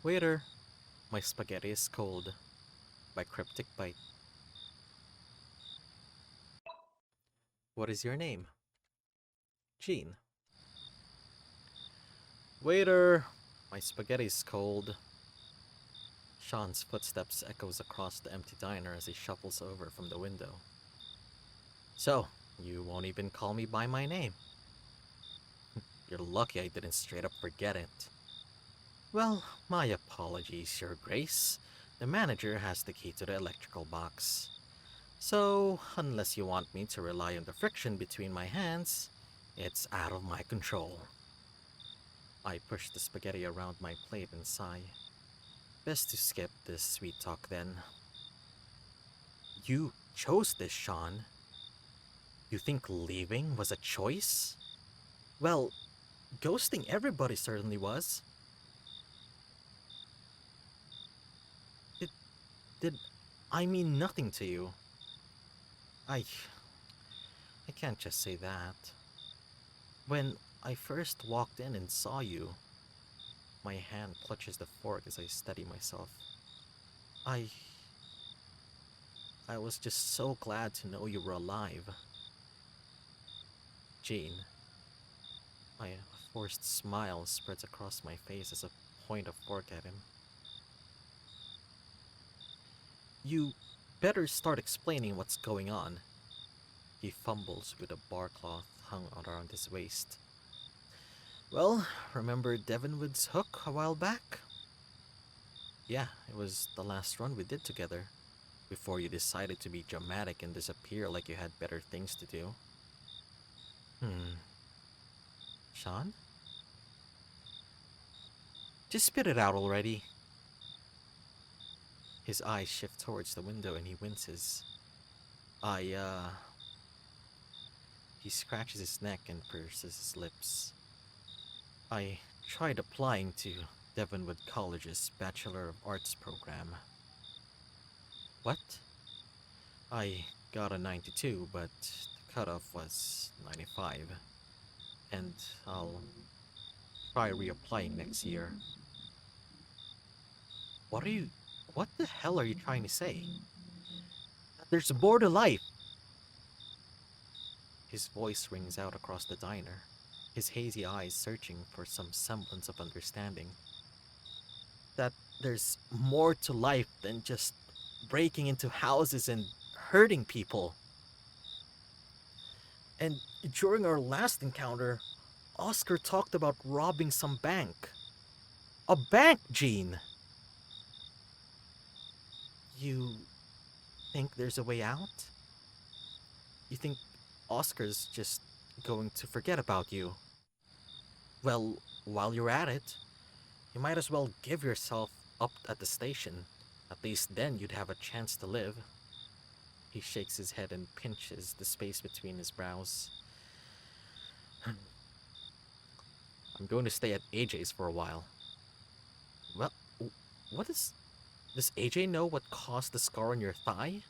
Waiter, my spaghetti is cold. By CripticBite. What is your name? Jean. Waiter, my spaghetti is cold. Sean's footsteps echoes across the empty diner as he shuffles over from the window. So, you won't even call me by my name. You're lucky I didn't straight up forget it. Well, my apologies, Your Grace. The manager has the key to the electrical box. So, unless you want me to rely on the friction between my hands, it's out of my control. I push the spaghetti around my plate and sigh. Best to skip this sweet talk then. You chose this, Sean. You think leaving was a choice? Well, ghosting everybody certainly was. It did I mean nothing to you? I I can't just say that. When I first walked in and saw you, my hand clutches the fork as I steady myself. I I was just so glad to know you were alive. Jean, a forced smile spreads across my face as I point a fork at him. You better start explaining what's going on. He fumbles with a bar cloth hung around his waist. Well, remember Devonwood's hook a while back? Yeah, it was the last run we did together, before you decided to be dramatic and disappear like you had better things to do. Hmm. Sean? Just spit it out already. His eyes shift towards the window and he winces. I, He scratches his neck and purses his lips. I tried applying to Devonwood College's Bachelor of Arts program. What? I got a 92, but the cutoff was 95. And I'll try reapplying next year. What are you. What the hell are you trying to say? There's more to life! His voice rings out across the diner, his hazy eyes searching for some semblance of understanding. That there's more to life than just breaking into houses and hurting people. And during our last encounter, Oscar talked about robbing some bank. A bank, Gene! You think there's a way out? You think Oscar's just going to forget about you? Well, while you're at it, you might as well give yourself up at the station. At least then you'd have a chance to live. He shakes his head and pinches the space between his brows. I'm going to stay at AJ's for a while. Well, what is. Does AJ know what caused the scar on your thigh?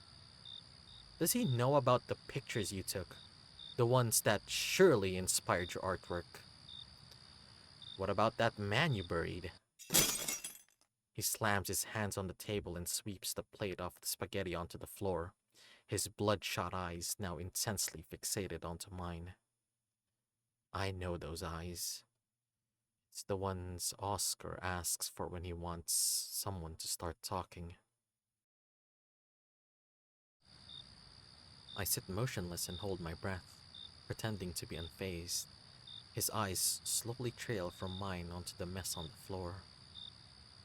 Does he know about the pictures you took? The ones that surely inspired your artwork? What about that man you buried? He slams his hands on the table and sweeps the plate off the spaghetti onto the floor, his bloodshot eyes now intensely fixated onto mine. I know those eyes. It's the ones Oscar asks for when he wants someone to start talking. I sit motionless and hold my breath, pretending to be unfazed. His eyes slowly trail from mine onto the mess on the floor.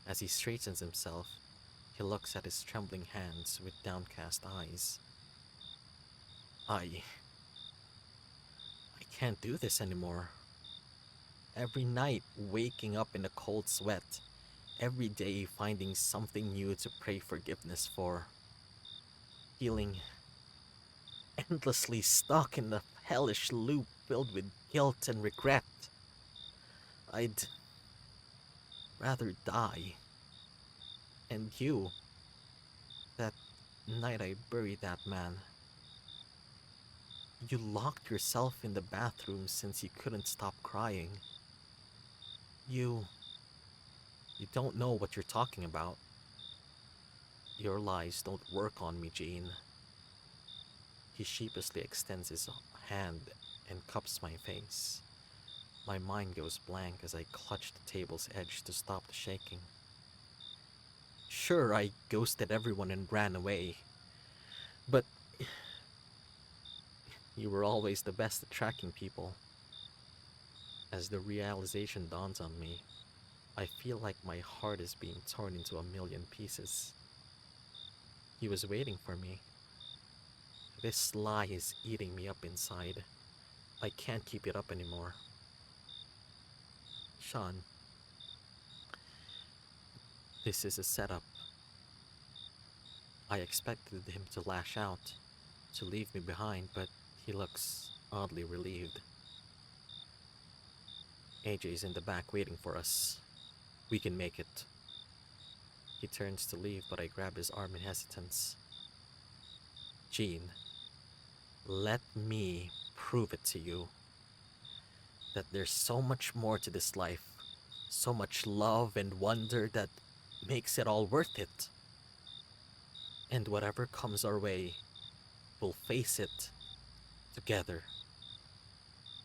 As he straightens himself, he looks at his trembling hands with downcast eyes. I can't do this anymore. Every night waking up in a cold sweat, every day finding something new to pray forgiveness for, feeling endlessly stuck in a hellish loop filled with guilt and regret. I'd rather die. And you, that night I buried that man, you locked yourself in the bathroom since you couldn't stop crying. You You don't know what you're talking about. Your lies don't work on me, Jean. He sheepishly extends his hand and cups my face. My mind goes blank as I clutch the table's edge to stop the shaking. Sure, I ghosted everyone and ran away, but you were always the best at tracking people. As the realization dawns on me, I feel like my heart is being torn into a million pieces. He was waiting for me. This lie is eating me up inside. I can't keep it up anymore. Sean, this is a setup. I expected him to lash out, to leave me behind, but he looks oddly relieved. AJ's in the back waiting for us. We can make it. He turns to leave, but I grab his arm in hesitance. Jean, let me prove it to you that there's so much more to this life, so much love and wonder that makes it all worth it. And whatever comes our way, we'll face it together.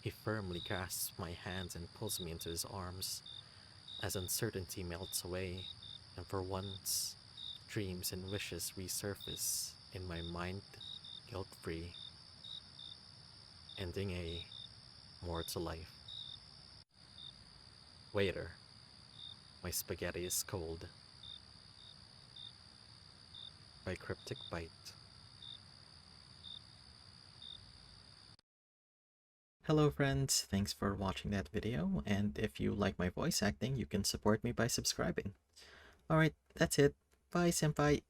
He firmly grasps my hands and pulls me into his arms as uncertainty melts away, and for once, dreams and wishes resurface in my mind, guilt-free, ending a more to life. Waiter, my spaghetti is cold. By CripticBite. Hello friends, thanks for watching that video, and if you like my voice acting, you can support me by subscribing. Alright, that's it. Bye senpai.